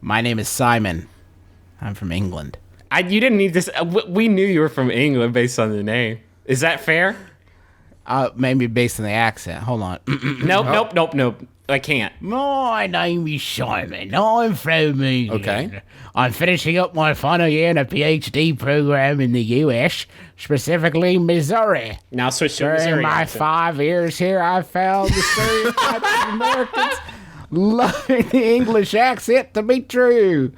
My name is Simon. I'm from England. You didn't need this. We knew you were from England based on the name. Is that fair? Maybe based on the accent. Hold on. Nope. I can't. My name is Simon. I'm from England. Okay. I'm finishing up my final year in a PhD program in the U.S., specifically Missouri. Now switch to During Missouri. my 5 years here, I found the stereotypes of Americans loving the English accent to be true.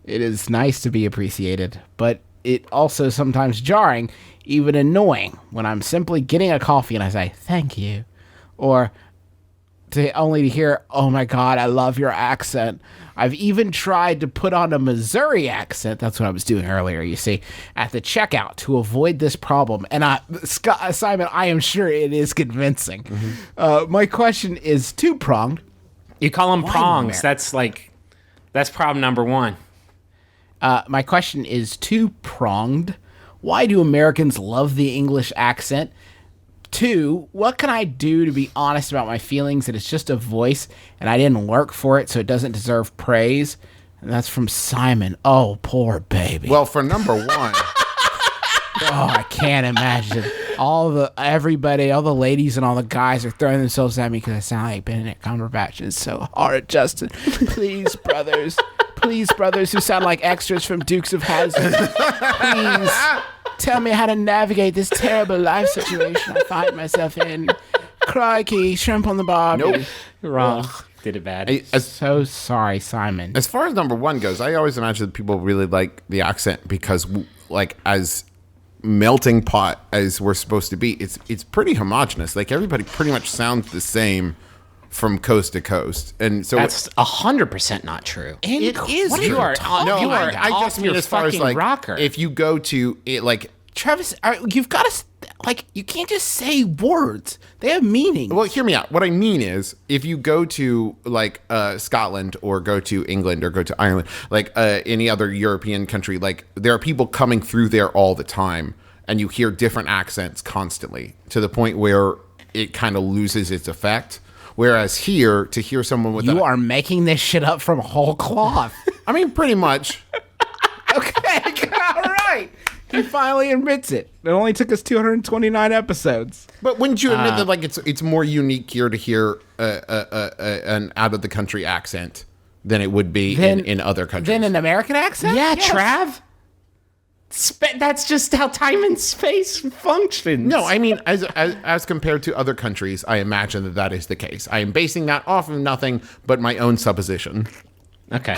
It is nice to be appreciated, but it also sometimes jarring, even annoying, when I'm simply getting a coffee and I say, thank you, or only to hear, oh my God, I love your accent. I've even tried to put on a Missouri accent. That's what I was doing earlier, you see, at the checkout to avoid this problem. And Simon, I am sure it is convincing. Mm-hmm. My question is two-pronged. You call them prongs. That's problem number one. My question is two-pronged. Why do Americans love the English accent? 2, what can I do to be honest about my feelings that it's just a voice and I didn't work for it, so it doesn't deserve praise? And that's from Simon. Oh, poor baby. Well, for number one... I can't imagine. All the ladies and all the guys are throwing themselves at me because I sound like Benedict Cumberbatch. It's so hard, Justin. Please, brothers who sound like extras from Dukes of Hazzard. Please. Tell me how to navigate this terrible life situation I find myself in. Crikey, shrimp on the barbie. Nope. Wrong. Did it bad. So sorry, Simon. As far as number one goes, I always imagine that people really like the accent because, like, as melting pot as we're supposed to be, it's pretty homogenous. Like, everybody pretty much sounds the same from coast to coast, and so that's 100% not true. It is. What you are? No, you are I just mean as far as like rocker. if you go to it, like Travis, you've got to you can't just say words. They have meaning. Well, hear me out. What I mean is, if you go to like Scotland or go to England or go to Ireland, like any other European country, like there are people coming through there all the time, and you hear different accents constantly to the point where it kind of loses its effect. Whereas here, to hear someone with you are making this shit up from whole cloth. I mean, pretty much. Okay, all right. He finally admits it. It only took us 229 episodes. But wouldn't you admit that like it's more unique here to hear an out of the country accent than it would be in other countries? Than an American accent? Yeah, yes. Trav. That's just how time and space functions. No, I mean, as compared to other countries, I imagine that is the case. I am basing that off of nothing but my own supposition. Okay.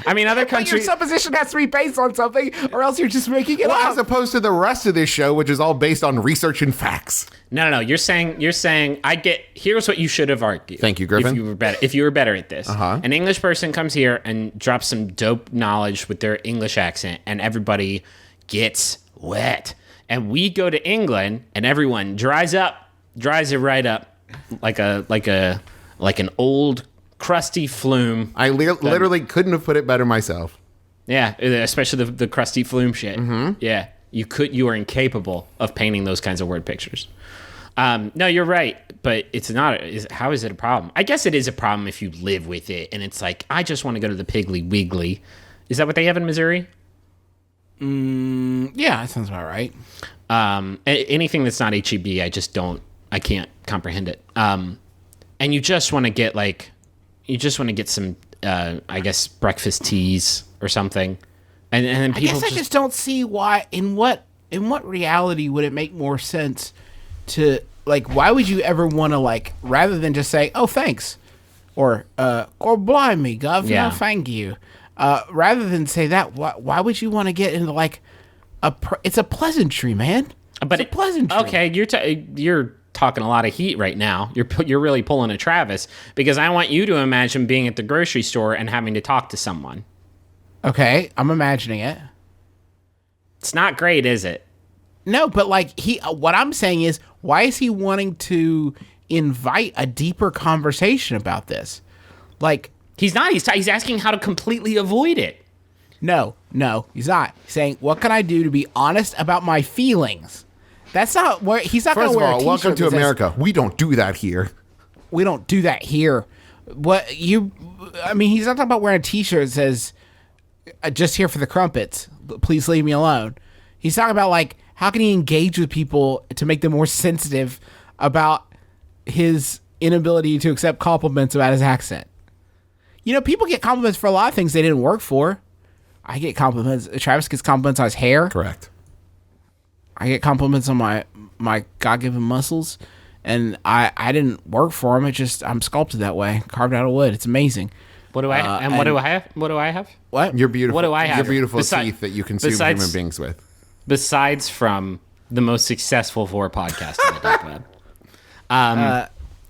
I mean, other countries... But your supposition has to be based on something, or else you're just making it up. As opposed to the rest of this show, which is all based on research and facts. No. You're saying here's what you should have argued. Thank you, Griffin. If you were better at this. Uh-huh. An English person comes here and drops some dope knowledge with their English accent, and everybody gets wet. And we go to England, and everyone dries it right up like an old crusty Flume. I literally couldn't have put it better myself. Yeah, especially the crusty Flume shit. Mm-hmm. Yeah, you are incapable of painting those kinds of word pictures. No, you're right, but it's not. How is it a problem? I guess it is a problem if you live with it, and it's like, I just want to go to the Piggly Wiggly. Is that what they have in Missouri? Yeah, that sounds about right. Anything that's not HEB, I can't comprehend it. And you just want to get some, I guess, breakfast teas or something. And then people I just don't see why, in what reality would it make more sense to, like, why would you ever want to, like, rather than just say, oh, thanks, or blimey, governor, yeah. Thank you. Rather than say that, why would you want to get into, like, it's a pleasantry, man. But it's a pleasantry. Okay, you're talking a lot of heat right now. You're really pulling a Travis, because I want you to imagine being at the grocery store and having to talk to someone. Okay, I'm imagining it. It's not great, is it? No, but like what I'm saying is, why is he wanting to invite a deeper conversation about this? Like, he's not. He's asking how to completely avoid it. No, he's not. He's saying, what can I do to be honest about my feelings? That's not where he's not going to wear a t-shirt. Welcome to America. We don't do that here. We don't do that here. I mean, he's not talking about wearing a T-shirt that says, "Just here for the crumpets. Please leave me alone." He's talking about like how can he engage with people to make them more sensitive about his inability to accept compliments about his accent. You know, people get compliments for a lot of things they didn't work for. I get compliments. Travis gets compliments on his hair. Correct. I get compliments on my God-given muscles, and I didn't work for them. I'm sculpted that way, carved out of wood. It's amazing. What do I what do I have? What do I have? What? Your beautiful, What do I have? Your beautiful teeth that you consume human beings with. Besides from the most successful 4 podcasts on the dark web.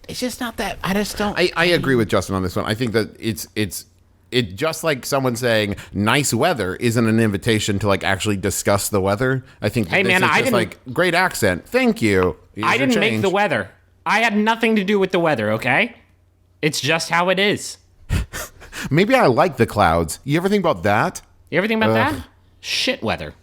It's just not that. I just don't. I agree with Justin on this one. I think that it just like someone saying nice weather isn't an invitation to like actually discuss the weather. I think Hey, man, I didn't- like great accent. Thank you. Here's I your didn't make change. the weather. I had nothing to do with the weather, okay? It's just how it is. Maybe I like the clouds. You ever think about that? You ever think about that? Shit weather.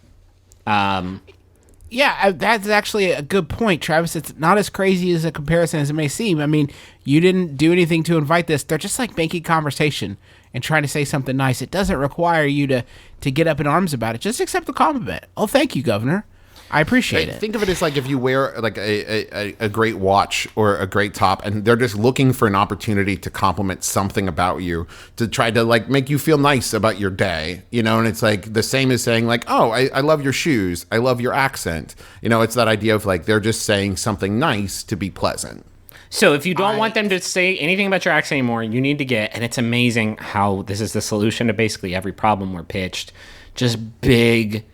Yeah, that's actually a good point, Travis. It's not as crazy as a comparison as it may seem. I mean, you didn't do anything to invite this. They're just like making conversation and trying to say something nice. It doesn't require you to get up in arms about it. Just accept the compliment. Oh, thank you, Governor. I appreciate it. Think of it as like if you wear like a great watch or a great top and they're just looking for an opportunity to compliment something about you to try to like make you feel nice about your day, you know, and it's like the same as saying like, oh, I love your shoes. I love your accent. You know, it's that idea of like they're just saying something nice to be pleasant. So if you don't want them to say anything about your accent anymore, you need to get, and it's amazing how this is the solution to basically every problem we're pitched, just big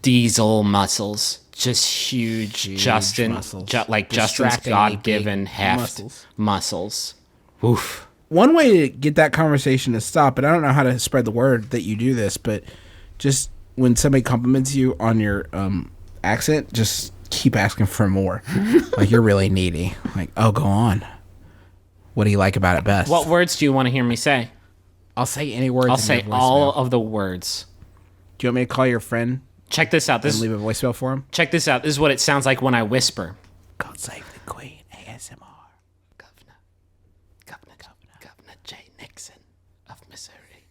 diesel muscles, just huge Justin, muscles. like Justin's Distractingly God-given big heft muscles. Oof. One way to get that conversation to stop, and I don't know how to spread the word that you do this, but just when somebody compliments you on your accent, just keep asking for more. Like you're really needy. Like, oh, go on. What do you like about it best? What words do you want to hear me say? I'll say any words. I'll in say your all voicemail. of the words. Do you want me to call your friend Check this out. and leave a voicemail for him? Check this out. This is what it sounds like when I whisper. God save the Queen. ASMR. Governor J. Nixon of Missouri.